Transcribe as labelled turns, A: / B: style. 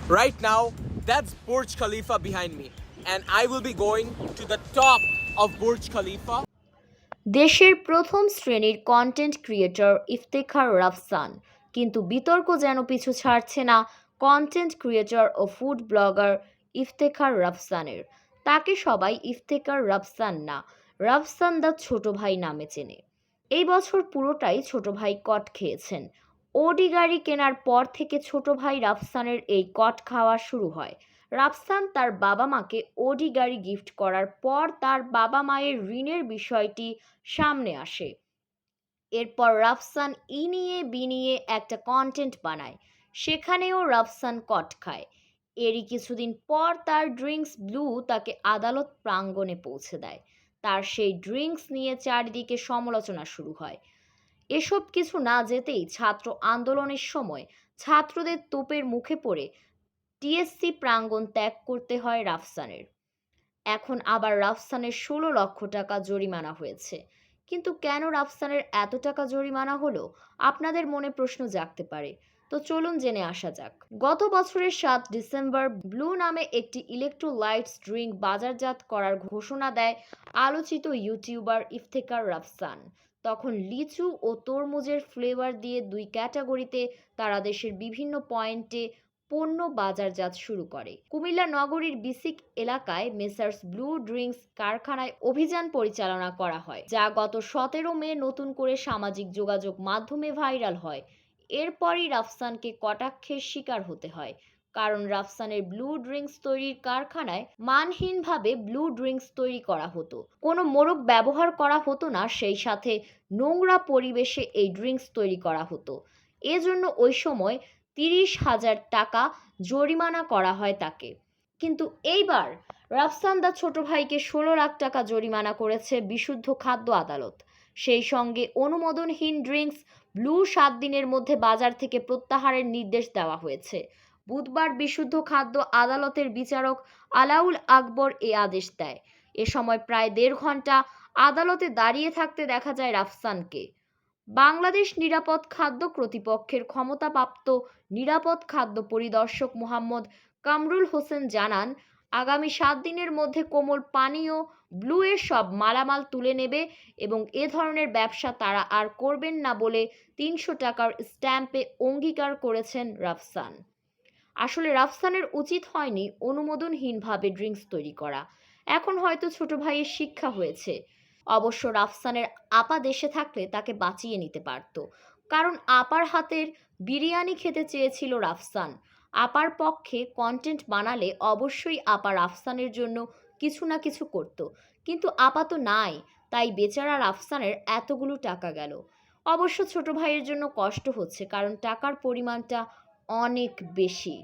A: Right now, that's Burj Khalifa behind me, and I will be going to the top of Burj Khalifa.
B: দেশের প্রথম শ্রেণীর content creator Iftekhar Rafsan, কিন্তু বিতর্ক যেন পিছু ছাড়ছে না কন্টেন্ট ক্রিয়েটর ও ফুড ব্লগার ইফতেখার রাফসানের। তাকে সবাই ইফতেখার রাফসান না, রাফসান দা ছোট ভাই নামে চেনে। এই বছর পুরোটাই ছোট ভাই কট খেয়েছেন। ওডি গাড়ি কেনার পর থেকে ছোট ভাই রাফসানের এই কট খাওয়া শুরু হয়। রাফসান তার বাবা মাকে ওডি গাড়ি গিফট করার পর তার বাবা মায়ের ঋণের বিষয়টি সামনে আসে। এরপর রাফসান ই নিয়ে বি নিয়ে একটা কন্টেন্ট বানায়, সেখানেও রাফসান কট খায়। এরই কিছুদিন পর তার ড্রিঙ্কস ব্লু তাকে আদালত প্রাঙ্গণে পৌঁছে দেয়। তার সেই ড্রিঙ্কস নিয়ে চারিদিকে সমালোচনা শুরু হয়। এসব কিছু না যেতেই ছাত্র আন্দোলনের সময় ছাত্রদের তোপের মুখে পড়ে টিএসসি প্রাঙ্গণ ত্যাগ করতে হয় রাফসানের। এখন আবার রাফসানের ১৬ লক্ষ টাকা জরিমানা হয়েছে। কিন্তু কেন রাফসানের এত টাকা জরিমানা হলো? আপনাদের মনে প্রশ্ন জাগতে পারে। তো চলুন জেনে আসা যাক। গত বছরের ৭ ডিসেম্বর ব্লু নামে একটি ইলেকট্রোলাইটস ড্রিঙ্ক বাজারজাত করার ঘোষণা দেয় আলোচিত ইউটিউবার ইফতেখার রাফসান। তখন লিচু ও তরমুজের ফ্লেভার দিয়ে দুই ক্যাটাগরিতে তারা দেশের বিভিন্ন পয়েন্টে পণ্য বাজারজাত শুরু করে। কুমিল্লা নগরীর বিসিক এলাকায় মেসার্স ব্লু ড্রিঙ্কস কারখানায় অভিযান পরিচালনা করা হয়, যা গত ১৭ মে নতুন করে সামাজিক যোগাযোগ মাধ্যমে ভাইরাল হয়। এরপরই রাফসানকে কটাক্ষের শিকার হতে হয়, কারণ রাফসানের ব্লু ড্রিঙ্কস তৈরির কারখানায় মানহীনভাবে ব্লু ড্রিঙ্কস তৈরি করা হতো, কোনো মোড়ক ব্যবহার করা হতো না, সেই সাথে নোংরা পরিবেশে এই ড্রিঙ্কস তৈরি করা হতো। এজন্য ওই সময় ৩০,০০০ টাকা জরিমানা করা হয় তাকে। কিন্তু এইবার রাফসান দা ছোট ভাইকে ১৬ লাখ টাকা জরিমানা করেছে বিশুদ্ধ খাদ্য আদালত। সেই সঙ্গে অনুমোদনহীন ড্রিঙ্কস ব্লু ৭ দিনের মধ্যে বাজার থেকে প্রত্যাহারের নির্দেশ দেওয়া হয়েছে। বুধবার বিশুদ্ধ খাদ্য আদালতের বিচারক আলাউল আকবর এ আদেশ দেয়। এ সময় প্রায় ১.৫ ঘন্টা আদালতে দাঁড়িয়ে থাকতে দেখা যায় রাফসানকে। বাংলাদেশ নিরাপদ খাদ্য কর্তৃপক্ষের ক্ষমতাপ্রাপ্ত নিরাপদ খাদ্য পরিদর্শক মোহাম্মদ কামরুল হোসেন জানান, আগামী ৭ দিনের মধ্যে কোমল পানীয় ব্লু এর সব মালামাল তুলে নেবে এবং এ ধরনের ব্যবসা তারা আর করবেন না বলে ৩০০ টাকার স্ট্যাম্পে অঙ্গীকার করেছেন রাফসান। আসলে রাফসানের উচিত হয়নি অনুমোদনহীনভাবে ড্রিঙ্কস তৈরি করা। এখন হয়তো ছোট ভাইয়ের শিক্ষা হয়েছে। অবশ্য রাফসানের আপা দেশে থাকলে তাকে বাঁচিয়ে নিতে পারত, কারণ আপার হাতের বিরিয়ানি খেতে চেয়েছিল রাফসান। আপার পক্ষে কন্টেন্ট বানালে অবশ্যই আপা রাফসানের জন্য কিছু না কিছু করত, কিন্তু আপা তো নাই, তাই বেচারা রাফসানের এতগুলো টাকা গেল। অবশ্য ছোট ভাইয়ের জন্য কষ্ট হচ্ছে, কারণ টাকার পরিমাণটা অনেক বেশি।